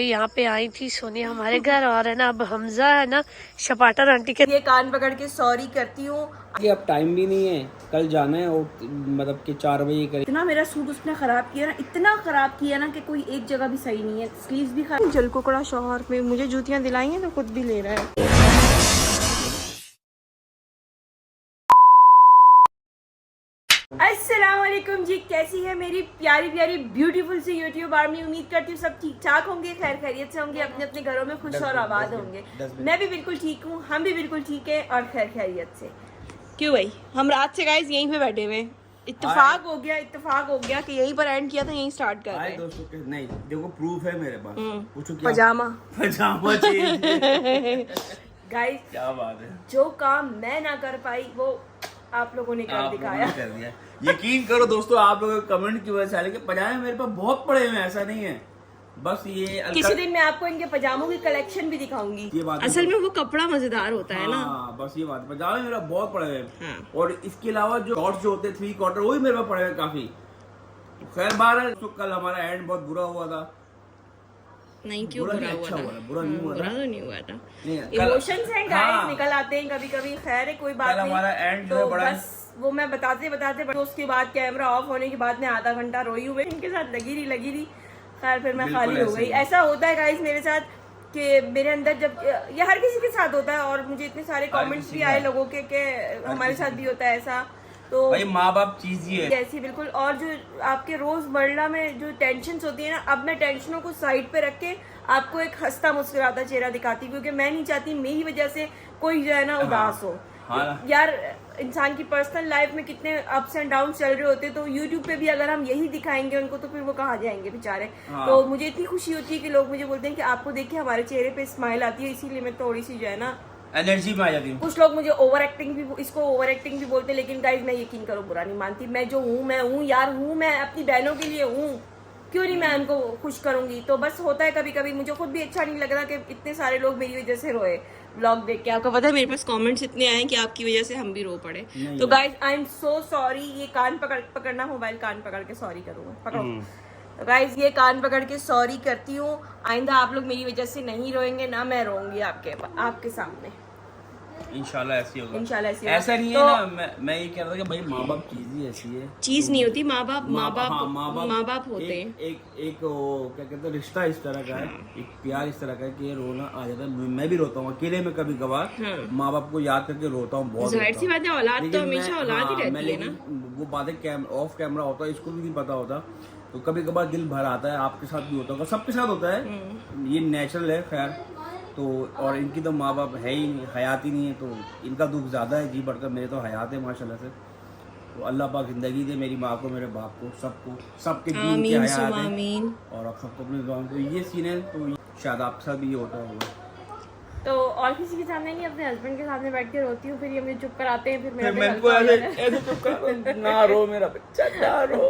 यहाँ पे आई थी सोनी हमारे घर और है ना अब हमजा है ना शपाटर आंटी के ये कान पकड़ के सॉरी करती हूँ। अब टाइम भी नहीं है, कल जाना है और मतलब कि 4 बजे करीब। इतना मेरा सूट उसने खराब किया ना, इतना खराब किया ना कि कोई एक जगह भी सही नहीं है। स्लीव्स भी खराब। जल कुकड़ा शौहर में मुझे जूतियाँ दिलाई हैं तो खुद भी ले रहा है। अस्सलाम वालेकुम जी, कैसी है मेरी प्यारी प्यारी ब्यूटीफुल सी यूट्यूब आर्मी। उम्मीद करती हूँ सब ठीक ठाक होंगे, खैर खैरियत से होंगे, अपने अपने घरों में खुश और आबाद होंगे। मैं भी बिल्कुल ठीक हूँ, हम भी बिल्कुल ठीक है और खैर खैरियत से। क्यों भाई, हम रात से गाइस यहीं पे बैठे हुए। इत्तेफाक हो गया कि यहीं पर एंड किया था, यहीं स्टार्ट कर रहे हैं। दोस्तों के नहीं, देखो प्रूफ है मेरे पास। पूछो क्या? पजामा चाहिए। गाइस क्या बात है, जो काम मैं ना कर पाई वो आप लोगों ने कर दिखाया। कर दिया। यकीन करो दोस्तों, आप लोगों के कमेंट की वजह से, हालांकि पजामे मेरे पास बहुत पड़े हुए हैं, ऐसा नहीं है। बस ये किसी दिन मैं आपको इनके पजामों की कलेक्शन भी दिखाऊंगी। ये बात असल में वो कपड़ा मजेदार होता है ना। बस ये बात, पजामे मेरा बहुत पड़े हुए हैं। और इसके अलावा जो शॉर्ट्स जो होते हैं 3 क्वार्टर, वो भी मेरे पास पड़े हुए हैं काफी। खैर बार है, तो कल हमारा एंड बहुत बुरा हुआ था। नहीं, क्यों बुरा हुआ अच्छा था? बुरा नहीं हुआ, बुरा तो नहीं हुआ था। नहीं, इमोशंस हैं गाइस, निकल आते हैं कभी कभी। खैर है, कोई बात नहीं। हमारा एंड तो बड़ा बस वो मैं बताते तो उसके बाद कैमरा ऑफ होने के बाद मैं आधा घंटा रोई हुई, इनके साथ लगी रही। खैर फिर मैं खाली हो गई। ऐसा होता है गाइस मेरे साथ कि मेरे अंदर, जब ये हर किसी के साथ होता है, और मुझे इतने सारे कमेंट्स भी आए लोगों के हमारे साथ भी होता है ऐसा। तो भाई माँ बाप चीज ही है ऐसी बिल्कुल। और जो आपके रोजमर्रा में जो टेंशन होती है ना, अब मैं टेंशनों को साइड पे रख के आपको एक हंसता मुस्कुराता चेहरा दिखाती हूँ, क्योंकि मैं नहीं चाहती मेरी वजह से कोई जो है ना उदास हो। यार इंसान की पर्सनल लाइफ में कितने अप्स एंड डाउन चल रहे होते, तो यूट्यूब पे भी अगर हम यही दिखाएंगे उनको तो फिर वो कहाँ जाएंगे बेचारे। तो मुझे इतनी खुशी होती है कि लोग मुझे बोलते हैं कि आपको देख के हमारे चेहरे पे स्माइल आती है, इसीलिए मैं थोड़ी सी जो है ना एनर्जी में आ जाती हूँ। कुछ लोग मुझे ओवर एक्टिंग भी बोलते हैं, लेकिन गाइज मैं यकीन करो बुरा नहीं मानती। मैं जो हूँ मैं हूँ यार, हूँ मैं अपनी बहनों के लिए हूँ, क्यों नहीं मैं उनको खुश करूंगी। तो बस होता है कभी कभी, मुझे खुद भी अच्छा नहीं लग रहा कि इतने सारे लोग मेरी वजह से रोए ब्लॉग देख के। आपको पता है मेरे पास कमेंट्स इतने आए कि आपकी वजह से हम भी रो पड़े। तो guys I am so sorry. ये कान पकड़ना, मोबाइल कान पकड़ के सॉरी करूंगा, पकड़ो। तो गाइज ये कान पकड़ के सॉरी करती हूँ। आइंदा आप लोग मेरी वजह से नहीं रोएंगे, ना मैं रोऊंगी आपके सामने। इंशाल्लाह ऐसी होगा। ऐसा नहीं तो, है ना। मैं ये कह रहा था कि भाई माँ बाप चीज ही ऐसी है। चीज नहीं होती माँ बाप होते हैं। एक क्या कहते हैं, रिश्ता इस तरह का है, एक प्यार इस तरह का है कि ये रोना आ जाता है। मैं भी रोता हूँ अकेले में, कभी कभार माँ बाप को याद करके रोता हूँ बहुत। जाहिर सी बात है, औलाद तो हमेशा औलाद ही रहती है ना। वो बातें ऑफ कैमरा होता है, इसको भी नहीं पता होता, तो कभी कभार दिल भर आता है। आपके साथ भी होता होगा, सबके साथ होता है, ये नेचुरल है। खैर तो, और इनकी तो माँ बाप है ही नहीं, हयात ही नहीं है, तो इनका दुख ज़्यादा है जी बढ़कर। मेरे तो हयात है माशाल्लाह से। तो अल्लाह पाक ज़िंदगी दे मेरी माँ को, मेरे बाप को, सबको, सबके दीन की हयात है, और सबको अपने दुआ में। तो ये सीन है, तो शायद आप सब ये होता होगा। तो और किसी के सामने नहीं, अपने हस्बैंड के सामने बैठ के रोती हूँ, फिर ये मुझे चुप कराते हैं, फिर ऐसे चुप कर, ना रो मेरा बच्चा, ना रो।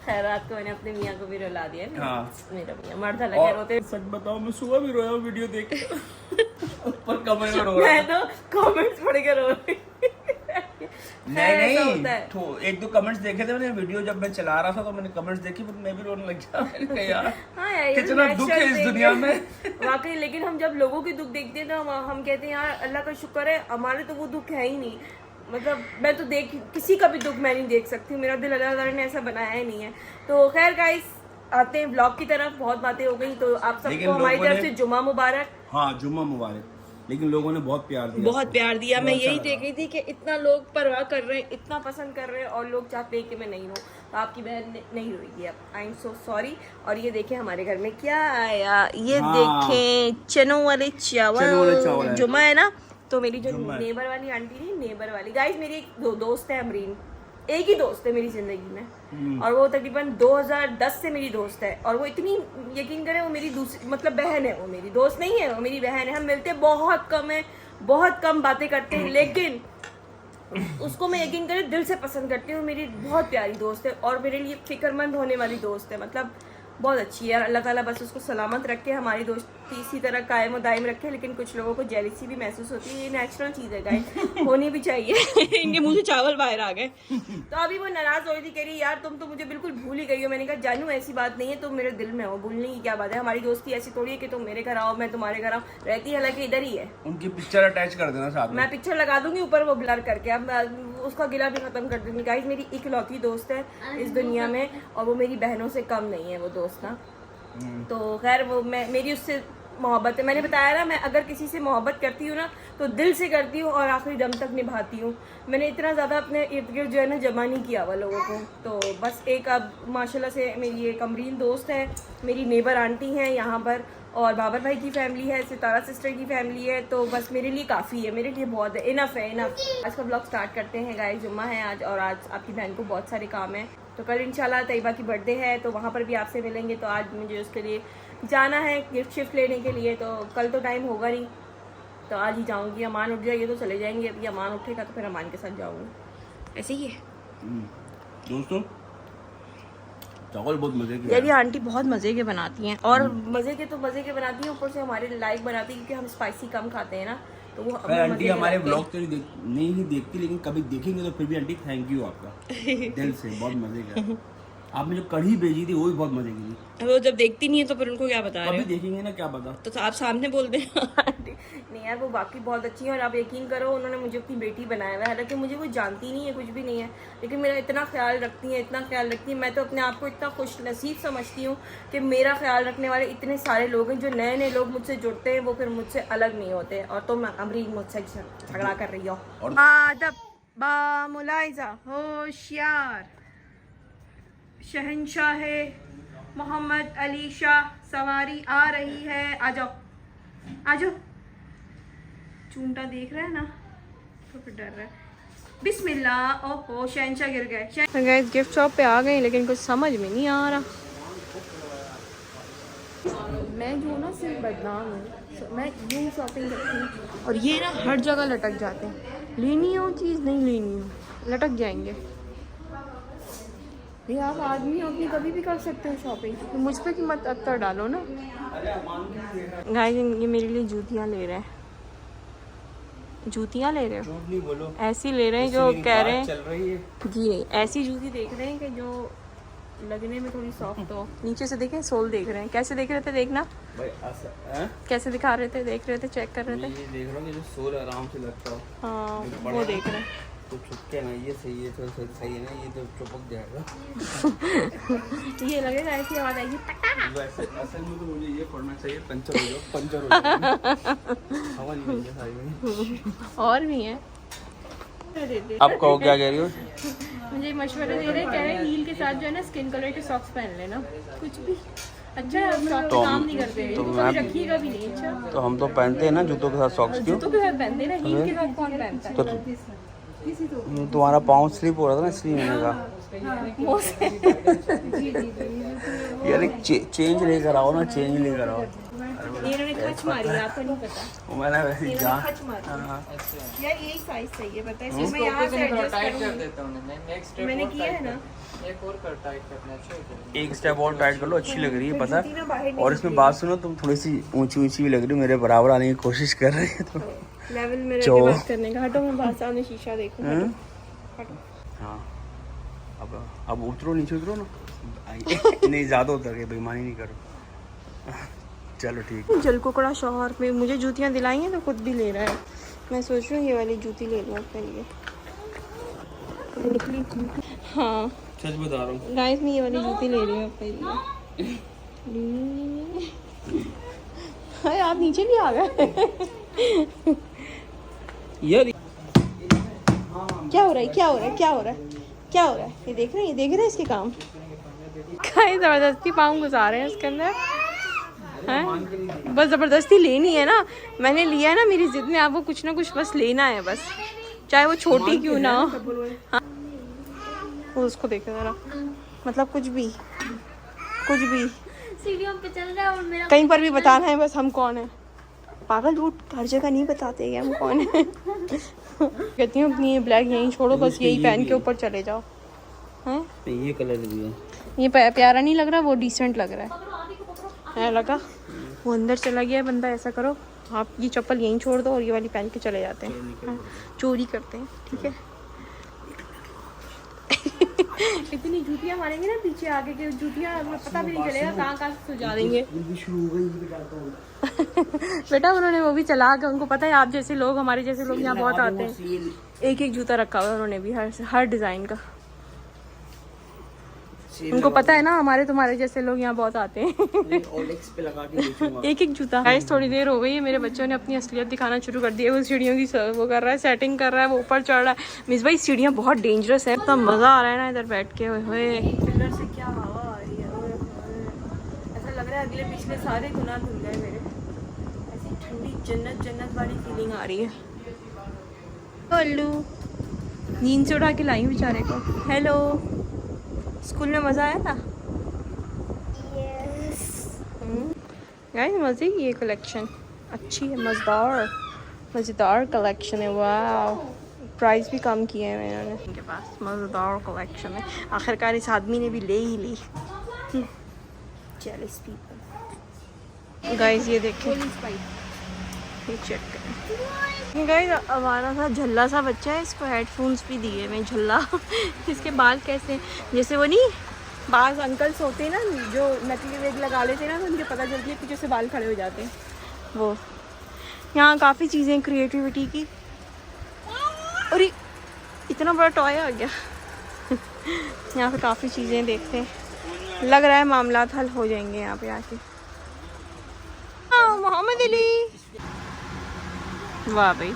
खैर रात को मैंने अपने मियाँ को भी रुला दिया। मेरा मियाँ मर्दा लगे रोते। सच बताओ, मैं सुबह भी रोया वीडियो देख के। ऊपर कमेंट में रो रहा, मैं तो कमेंट्स पढ़ के रो रही। नहीं, एक दो कमेंट्स देखे थे मैंने, वीडियो जब मैं चला रहा था तो मैंने कमेंट्स देखी, तो मैं भी रोने लग गया। मैंने कहा यार, यार कितना दुख है इस दुनिया में वाकई। लेकिन हम जब लोगों के दुख देखते हैं तो हम कहते हैं यार अल्लाह का शुक्र है, हमारे तो वो दुख है ही नहीं। मतलब मैं तो किसी का भी दुख मैं नहीं देख सकती हूँ, मेरा दिल अल्लाह ताला ने ऐसा बनाया ही नहीं है। तो खैर गाइस, आते हैं ब्लॉग की तरफ। बहुत बातें हो गई, तो आप सबको हमारी तरफ से जुम्मा मुबारक। हाँ, जुम्मा मुबारक। लेकिन लोगों ने बहुत प्यार दिया, मैं यही देख रही थी कि इतना लोग परवाह कर रहे हैं, इतना पसंद कर रहे हैं, और लोग चाहते हैं कि मैं नहीं रहूं। तो आपकी बहन नहीं रोएगी अब। I am so sorry. और ये देखें हमारे घर में क्या आया, ये देखें चनों वाले चावल। जुम्मा है ना, तो मेरी जो नेबर वाली आंटी थी, नेबर वाली गाइस, मेरी एक दोस्त है अमरीन, एक ही दोस्त है मेरी जिंदगी में, और वो तकरीबन 2010 से मेरी दोस्त है। और वो इतनी, यकीन करें, वो मेरी दूसरी मतलब बहन है, वो मेरी दोस्त नहीं है, वो मेरी बहन है। हम मिलते बहुत कम है, बहुत कम बातें करते हैं, लेकिन उसको मैं यकीन करें दिल से पसंद करती हूँ। मेरी बहुत प्यारी दोस्त है और मेरे लिए फिक्रमंद होने वाली दोस्त है। मतलब बहुत अच्छी है। अल्लाह ताला बस उसको सलामत रखे, हमारी दोस्ती इसी तरह कायम दायम रखे। लेकिन कुछ लोगों को जेलिसी भी महसूस होती है, ये नेचुरल चीज़ है गाइस, होनी भी चाहिए। इनके मुंह से चावल बाहर आ गए। तो अभी वो नाराज हो रही थी, कह रही यार तुम तो मुझे बिल्कुल भूल ही गई हो। मैंने कहा जानू ऐसी बात नहीं है, तुम मेरे दिल में हो, भूलने की क्या बात है। हमारी दोस्ती ऐसी थोड़ी है कि तुम मेरे घर आओ मैं तुम्हारे घर आऊँ, रहती है हालांकि इधर ही है। उनकी पिक्चर अटैच कर देना साथ में। मैं पिक्चर लगा दूंगी ऊपर वो ब्लर करके, अब मैं उसका गिला भी खत्म कर दूंगी। गाइस मेरी इकलौती दोस्त है इस दुनिया में, और वो मेरी बहनों से कम नहीं है वो दोस्त ना। तो खैर वो मेरी उससे मोहब्बत है। मैंने बताया ना, मैं अगर किसी से मोहब्बत करती हूँ ना तो दिल से करती हूँ और आखिरी दम तक निभाती हूँ। मैंने इतना ज़्यादा अपने इर्द गिर्द जो है ना जमा नहीं किया हुआ लोगों को। तो बस एक अब माशाल्लाह से मेरी एक अमरीन दोस्त है, मेरी नेबर आंटी हैं यहाँ पर, और बाबर भाई की फैमिली है, सितारा सिस्टर की फैमिली है। तो बस मेरे लिए काफ़ी है, मेरे लिए बहुत है, इनफ है इनफ। आज का ब्लॉग स्टार्ट करते हैं गाइस। जुम्मा है आज, और आज आपकी बहन को बहुत सारे काम है। तो कल इंशाल्लाह तैयबा की बर्थडे है, तो वहाँ पर भी आपसे मिलेंगे। तो आज मुझे उसके लिए जाना है गिफ्ट शिफ्ट लेने के लिए, तो कल तो टाइम होगा नहीं, तो आज ही जाऊँगी। अमान उठ जाएगी तो चले जाएंगे, अभी अमान उठेगा तो फिर अमान के साथ जाऊँगी। ऐसे ही है दोस्तों, चावल बहुत मजे के यार ये आंटी बहुत मज़े के बनाती हैं, और मज़े के तो मज़े के बनाती हैं, ऊपर से हमारे लाइक बनाती हैं क्योंकि हम स्पाइसी कम खाते हैं ना। तो वो आंटी हमारे ब्लॉग तो नहीं ही देखती, लेकिन कभी देखेंगे तो फिर भी आंटी थैंक यू आपका दिल से, बहुत मजे का। आपने जो कढ़ी भेजी थी वो भी बहुत मजे की थी। वो जब देखती नहीं है तो फिर उनको क्या बता रहे कभी देखेंगे ना, क्या पता। तो आप सामने बोल दें। नहीं यार वो बाकी बहुत अच्छी है, और आप यकीन करो उन्होंने मुझे अपनी बेटी बनाया हुआ है। हालांकि मुझे वो जानती नहीं है, कुछ भी नहीं है, लेकिन मेरा इतना ख्याल रखती है, इतना ख्याल रखती है। मैं तो अपने आप को इतना खुश नसीब समझती हूँ कि मेरा ख्याल रखने वाले इतने सारे लोग हैं। जो नए नए लोग मुझसे जुड़ते हैं वो फिर मुझसे अलग नहीं होते। और तो मैं अमरीन मुझसे झगड़ा कर रही हो। आदब बा मुलाइजा होशियार शहंशाह मोहम्मद अली शाह सवारी आ रही है। आ जाओ आ जाओ। चूंटा देख रहा है ना तो फिर डर रहा है। बिस्मिल्लाह। ओहो शहंशाह गिर गए। गाइस गिफ्ट शॉप पे आ गए, लेकिन कुछ समझ में नहीं आ रहा। मैं जो ना सिर्फ बदनाम हूँ, मैं यूँ शॉपिंग करती हूँ और ये ना हर जगह लटक जाते हैं। लेनी हो चीज़, नहीं लेनी हो लटक जाएंगे। ये आप आदमी हो, अपनी कभी भी कर सकते हो शॉपिंग, तो मुझ पे की मत अत्तर डालो ना। गाइस ये मेरे लिए जूतियाँ ले रहे हैं, जूतियाँ ले रहे हो, नहीं बोलो ऐसी ले रहे हैं जो कह रहे हैं चल रही है जी। नहीं ऐसी जूती देख रहे हैं कि जो लगने में थोड़ी सॉफ्ट हो। नीचे से देखें, सोल देख रहे हैं। कैसे देख रहे थे देखना कैसे दिखा रहे थे, देख रहे थे, चेक कर रहे थे। ये देख रहा हूँ कि जो सोल आराम से लगता हो। हाँ वो देख रहे हैं। तो चुपके ना, ये सही है, तो सही है ना, ये तो चुपक जाएगा। ये लगेगा ऐसी आवाज आएगी। असल में तो मुझे ये पढ़ना चाहिए, पंचर हो जाओ, पंचर हो जाओ। हवा नहीं है सारी में। और भी है। आप कहो क्या कह रही हो? मुझे मशवरा दे रहे, कह रहे हैं हील के साथ जो है ना स्किन कलर के सॉक्स पहन लेना, कुछ भी अच्छा है। तो काम नहीं करते हैं, तो कभी रखिएगा भी नहीं। अच्छा तो हम तो पहनते हैं ना जूतों के साथ सॉक्स। क्यों? जूतों के साथ पहनते हैं ना, हील के साथ कौन पहनता है? तुम्हारा पाँव स्लिप हो रहा था ना, इसलिए मैंने कहा यार चेंज लेकर आओ ना, चेंज लेकर आओ। इन्होंने खच मारी है, आपको नहीं पता। मैंने वैसे ही जा यार यही साइज चाहिए, पता है इसलिए मैं यहाँ से एडजस्ट करूँगी। मैंने किया है ना, एक और कर टाइट करना चाहिए। एक स्टेप और टाइट कर लो, अच्छी लग रही है पता है। और इसमें बात सुनो, तुम थोड़ी सी ऊंची ऊंची भी लग रही हो, मेरे बराबर आने की कोशिश कर रही है। तो लेवल में रह के बात करने का। हटो, मैं बात सामने शीशा देखूं। हटो। हाँ अब उतरो, नीचे उतरो ना। नहीं ज़्यादा उतर गए, बेईमानी नहीं करो। चलो ठीक है। जल कुकड़ा शौहर में मुझे जूतियाँ दिलाई हैं तो खुद भी ले रहा है। मैं सोच रही हूँ ये वाली जूती ले लूँ अपने लिए। निकली हाँ सच बता रहा हूँ गाइस, मैं ये वाली जूती ले रही हूँ अपने लिए। अरे आप नीचे भी आ गए। यार क्या हो रहा है, क्या हो रहा है, क्या हो रहा है, क्या हो रहा है? ये देख रहे हैं, ये देख रहे हैं इसके काम। कहीं जबरदस्ती पाँव घुसा रहे हैं इसके अंदर हैं। बस जबरदस्ती लेनी है ना, मैंने लिया है ना, मेरी जिद में आपको कुछ ना कुछ बस लेना है, बस चाहे वो छोटी क्यों ना हो। हाँ वो उसको देखे जरा, मतलब कुछ भी सीढ़ियों पे चल रहा है और मेरा कहीं पर भी बताना है बस हम कौन है। पागल झूठ हर जगह नहीं बताते कि हम कौन है। कहती हूँ अपनी ब्लैक यहीं छोड़ो, बस यही पहन के ऊपर चले जाओ। हैं ये कलर भी है, ये प्यारा नहीं लग रहा, वो डिसेंट लग रहा है लगा। वो अंदर चला गया बंदा। ऐसा करो, आप ये चप्पल यहीं छोड़ दो और ये वाली पहन के चले जाते हैं। हाँ, चोरी करते हैं, ठीक है। इतनी जूतियां मारेंगे ना पीछे आगे के, जूतियां पता भी नहीं चलेगा कहाँ कहाँ से सुझा देंगे। बेटा उन्होंने वो भी चला के, उनको पता है आप जैसे लोग, हमारे जैसे लोग यहाँ बहुत आते हैं। एक एक जूता रखा हुआ है उन्होंने भी, हर डिजाइन का। उनको पता है ना हमारे तुम्हारे जैसे लोग यहाँ बहुत आते हैं। पे लगा के एक एक जूता। गाइस थोड़ी देर हो गई है, मेरे बच्चों ने अपनी असलियत दिखाना शुरू कर दी है। वो सीढ़ियों की वो कर रहा है, सेटिंग कर रहा है, वो ऊपर चढ़ रहा है। मिस भाई सीढ़ियाँ बहुत डेंजरस है, इतना मजा आ रहा है ना इधर बैठ के। हुए पिलर से क्या हवा आ रही है, ऐसा लग रहा है अगले पिछले सारे गुनाह धुल गए मेरे। ऐसी ठंडी जन्नत जन्नत वाली फीलिंग आ रही है। हेलो, नींद से उठा के लाई बेचारे को। हेलो, स्कूल में मज़ा आया था? गाइस मज़े की ये कलेक्शन अच्छी है, मज़ेदार कलेक्शन है। वाह, प्राइस भी कम किए हैं मैंने। इनके पास मज़ेदार कलेक्शन है। आखिरकार इस आदमी ने भी ले ही ली। Jealous people. गाइस ये देखें, ये चेक करें। गाइस हमारा सा झल्ला सा बच्चा है, इसको हेडफोन्स भी दिए मैं झल्ला। इसके बाल कैसे, जैसे वो नहीं बाज अंकल्स होते हैं ना जो नकली वेग लगा लेते हैं ना, तो उनके पता चलती है पीछे से बाल खड़े हो जाते हैं। वो यहाँ काफ़ी चीज़ें क्रिएटिविटी की। और इतना बड़ा टॉय आ गया। यहाँ पे काफ़ी चीज़ें देखते हैं, लग रहा है मामला हल हो जाएंगे यहाँ पे आके। हाँ मोहम्मद अली, वाह भाई।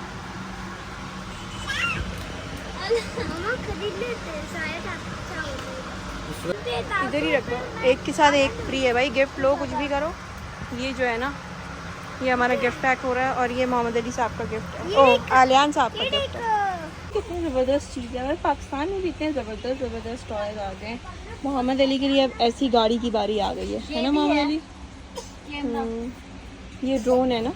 इधर ही रखो, एक के साथ एक फ्री है भाई। गिफ्ट लो, कुछ भी करो। ये जो है ना, ये हमारा गिफ्ट पैक हो रहा है और ये मोहम्मद अली साहब का गिफ्ट है। ओह आलियान साहब का गिफ्ट है। कितनी ज़बरदस्त चीज़ है। पाकिस्तान में भी इतने ज़बरदस्त टॉयज आ गए हैं। मोहम्मद अली के लिए अब ऐसी गाड़ी की बारी आ गई है ना मोहम्मद अली? ये ड्रोन है ना।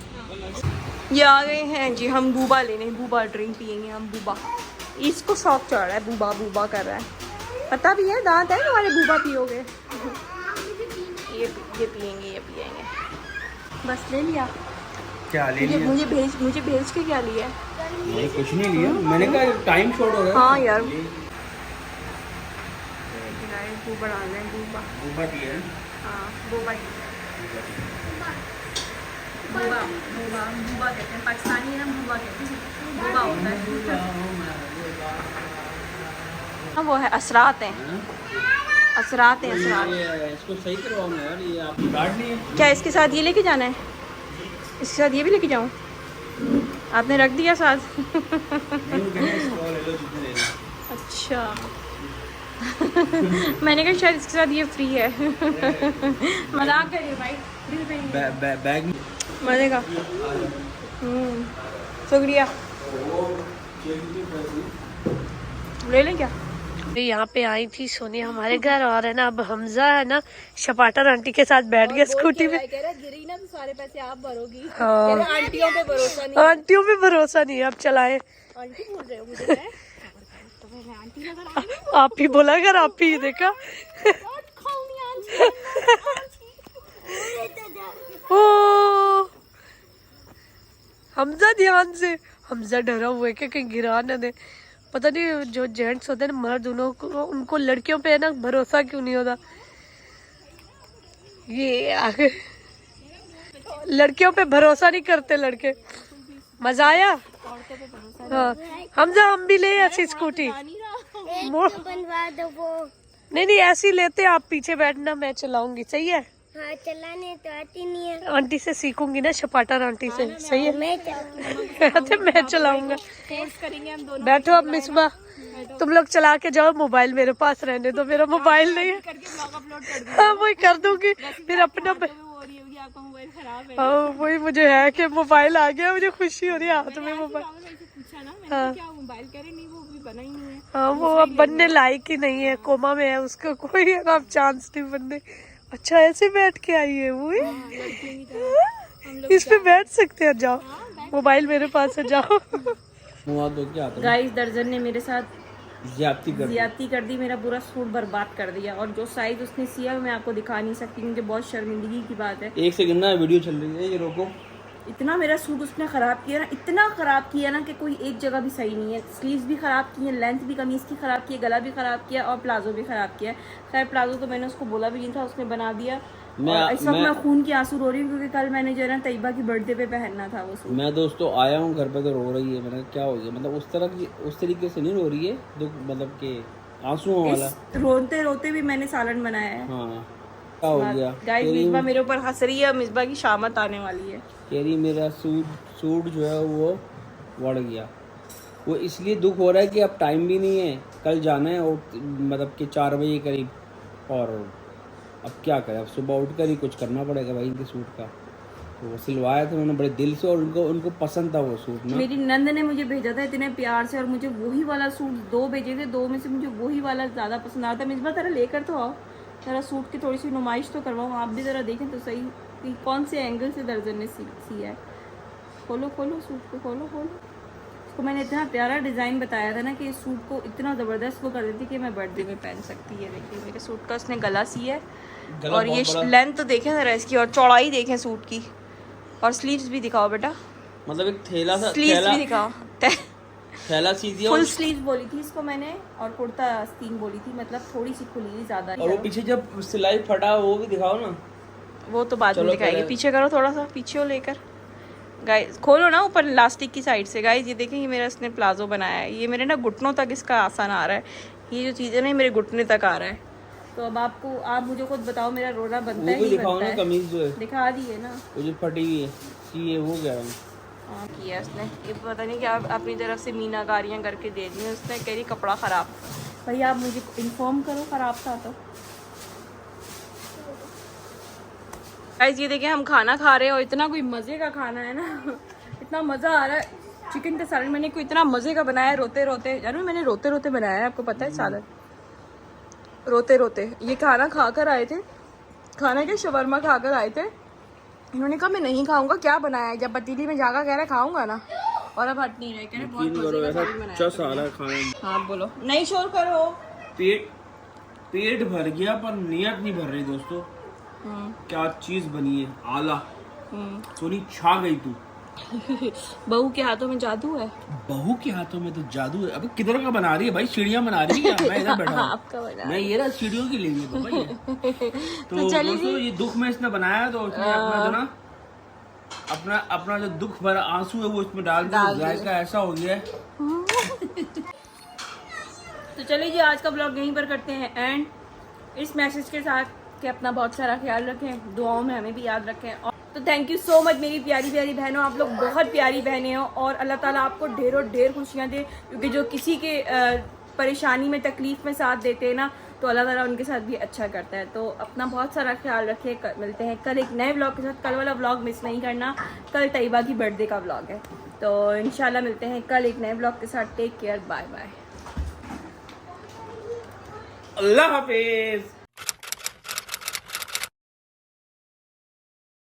ये आ गए हैं जी, हम बूबा लेने, बूबा ड्रिंक पियेंगे हम। बूबा, इसको शौक चढ़ रहा है, बूबा बूबा कर रहा है। पता भी है दांत है तुम्हारे, बूबा पियोगे। ये पियेंगे, ये पियेंगे। बस ले लिया क्या ले लिया? मुझे भेज के क्या लिया? नहीं कुछ नहीं लिया, मैंने कहा टाइम शॉर्ट हो रहा है। हाँ यार, बूबा डाल रहे हैं, बूबा दिया। हाँ बूबा कहते हैं, पाकिस्तानी है ना, बूबा कहते हैं। बूबा होता है हाँ, वो है असरात हैं, असरात हैं, असरात। इसको सही करवाओ ना यार, ये आप काट लिए क्या इसके साथ ये लेके जाना है? इसके साथ ये भी लेके जाऊँ? आपने रख दिया साथ? अच्छा। मैंने कहा शायद इसके साथ ये फ्री है। मजाक कर रही है भाई। बैग मजे का। शुक्रिया। ले लें क्या? यहाँ पे आई थी सोनिया हमारे घर, और है ना अब हमजा है ना शपाटर आंटी के साथ बैठ गया स्कूटी में। कह रहा गिरी ना तो सारे पैसे आप भरोगी। हाँ। आंटियों पे भरोसा नहीं, आंटियों पे भरोसा नहीं है, अब चलाए। आंटी बोल रहे हो मुझे? तो मैं आंटी लग रहा हूं। आप ही बोला कर, आप ही देखा। ओ हमजा ध्यान से, हमजा डरा हुआ है कि कहीं गिरा ना दे। पता नहीं जो जेंट्स होते हैं ना, मर्द, उनको लड़कियों पे है ना भरोसा क्यों नहीं होता। ये आगे लड़कियों पे भरोसा नहीं करते लड़के। मजा आया? हाँ हमजा, हम भी ले ऐसी स्कूटी। बनवा दो वो। नहीं ऐसी लेते, आप पीछे बैठना, मैं चलाऊंगी, सही है? हाँ चलाने तो आती नहीं है। आंटी से सीखूंगी ना, शपाटर आंटी से, सही है? मैं कहते मैं चलाऊंगा। फोर्स करेंगे हम दोनों। बैठो अब मिसबा, तुम लोग चला के जाओ, मोबाइल मेरे पास रहने दो, मेरा मोबाइल नहीं है। हाँ वही कर दूंगी फिर अपना। आपका मोबाइल खराब है। हाँ वही मुझे है कि मोबाइल आ गया, मुझे खुशी हो रही है हाथ में मोबाइल। पूछा ना मैंने, क्या मोबाइल कह रहे नहीं, वो भी बना ही नहीं है। हाँ वो अब बनने लायक ही नहीं है, कोमा में है, उसका कोई अब चांस नहीं बनने। अच्छा ऐसे बैठ के आई है वो, इस पे बैठ सकते हैं। जाओ मोबाइल मेरे पास है, जाओ। क्या गाइस दर्जन ने मेरे साथ ज्यादती कर दी, मेरा पूरा सूट बर्बाद कर दिया। और जो साइज उसने सिया मैं आपको दिखा नहीं सकती क्योंकि बहुत शर्मिंदगी की बात है। एक सेकंड ना, वीडियो चल रही है, ये रोको। इतना मेरा सूट उसने ख़राब किया ना, इतना ख़राब किया ना कि कोई एक जगह भी सही नहीं है। स्लीव्स भी ख़राब की है, लेंथ भी कमीज़ की ख़राब की है, गला भी ख़राब किया और प्लाजो भी ख़राब किया। खैर प्लाजो तो मैंने उसको बोला भी नहीं था, उसने बना दिया। और इस वक्त मैं खून के आंसू रो रही हूँ क्योंकि कल मैंने जो है ना तैयबा की बर्थडे पे पहनना था वो सूट। मैं दोस्तों आया हूँ घर पे तो रो रही है। मैंने क्या हो गया, मतलब उस तरीके से नहीं रो रही है, दुख मतलब के आंसुओं वाला। रोते रोते भी मैंने सालन बनाया है। हाँ क्या हो गया गाइस, मिसबा मेरे ऊपर हंस रही है, मिसबा की शामत आने वाली है। केरी मेरा सूट जो है वो बढ़ गया। वो इसलिए दुख हो रहा है कि अब टाइम भी नहीं है, कल जाना है और मतलब कि 4 बजे करीब। और अब क्या करें, अब सुबह उठ कर ही कुछ करना पड़ेगा भाई इनके सूट का। तो वो सिलवाया था उन्होंने बड़े दिल से और उनको पसंद था वो सूट ना। मेरी नंद ने मुझे भेजा था इतने प्यार से और मुझे वही वाला सूट 2 भेजे थे, 2 में से मुझे वही वाला ज़्यादा पसंद आता। मिसबा तेरा लेकर तो आओ, तेरा सूट की थोड़ी सी नुमाइश तो करवाऊँ, आप भी ज़रा देखें तो सही कि कौन से एंगल से दर्जन ने सिया है। खोलो सूट को, खोलो। उसको मैंने इतना प्यारा डिज़ाइन बताया था ना कि इस सूट को इतना ज़बरदस्त वो कर देती कि मैं बर्थडे में पहन सकती है। देखिए मेरे सूट का उसने गला सिया है और ये लेंथ तो देखें ज़रा इसकी और चौड़ाई देखें सूट की। और स्लीव्स भी दिखाओ बेटा, मतलब एक थैला सा, स्लीव्स भी दिखाओ। थैला सी दिया। फुल स्लीव बोली थी इसको मैंने और कुर्ता आस्तीन बोली थी, मतलब थोड़ी सी खुली ज़्यादा। और वो पीछे जब सिलाई फटा वो भी दिखाओ ना। वो तो बाद में दिखाएंगे, पीछे करो थोड़ा सा, पीछे हो लेकर। गाइस खोलो ना ऊपर इलास्टिक की साइड से। गाइस ये देखें, ये मेरा इसने प्लाजो बनाया है, ये मेरे ना घुटनों तक इसका आसान आ रहा है। ये जो चीज़ है ना मेरे घुटने तक आ रहा है। तो अब आप मुझे खुद बताओ मेरा रोना बनता है नहीं बनता है? कमीज जो है दिखा दी है ना, वो जो फटी हुई है, ये वो कह रहा हूँ। हाँ किया उसने, ये पता नहीं क्या अपनी तरफ से मीनाकारियाँ करके दे दी हैं उसने। कह रही कपड़ा ख़राब। भैया आप मुझे इन्फॉर्म करो ख़राब था तो। गाइस ये देखिए हम खाना खा रहे हैं और इतना कोई मज़े का खाना है ना, इतना मज़ा आ रहा है। चिकन का सालन मैंने कोई इतना मज़े का बनाया है, रोते रोते जानू मैंने रोते रोते बनाया है, आपको पता है सालन रोते रोते। ये खाना खा कर आए थे, खाना के शवरमा खा कर आए थे। इन्होंने कहा मैं नहीं खाऊंगा, क्या बनाया है, जब पतीली में जाकर कह रहे खाऊंगा ना, और अब हट नहीं रहे, कह रहे बहुत मज़े का सालन बनाया है। हाँ बोलो, नहीं शोर करो। पेट भर गया पर नियत नहीं भर रही दोस्तों। क्या चीज बनी है, आला। सोनी छा गई तू। बहू के हाथों में जादू है। बहू के हाथों में तो जादू है। अबे किधर का बना रही है भाई, सीढ़ियां बना रही है क्या? मैं इधर बैठा हूं। आपका बना, मैं ये रहा सीढ़ियों की लेंगे तो भाई। तो दोस्तों ये दुख में इसने बनाया तो उसने अपना जो ना अपना जो दुख भरा आंसू है वो इसमें डाल दिया। जायका ऐसा हो गया है। तो चलिए जी आज का ब्लॉग यहीं पर करते हैं एंड, इस मैसेज के साथ कि अपना बहुत सारा ख्याल रखें, दुआओं में हमें भी याद रखें। और तो थैंक यू सो मच मेरी प्यारी प्यारी बहनों, आप लोग बहुत प्यारी बहनें हो और अल्लाह ताला आपको ढेरों ढेर खुशियाँ दे, क्योंकि जो किसी के परेशानी में तकलीफ में साथ देते हैं ना तो अल्लाह ताला उनके साथ भी अच्छा करता है। तो अपना बहुत सारा ख्याल रखें। मिलते हैं कल एक नए ब्लॉग के साथ। कल वाला ब्लॉग मिस नहीं करना, कल तैयबा की बर्थडे का ब्लॉग है। तो इंशाल्लाह मिलते हैं कल एक नए ब्लॉग के साथ। टेक केयर, बाय बाय, अल्लाह हाफिज।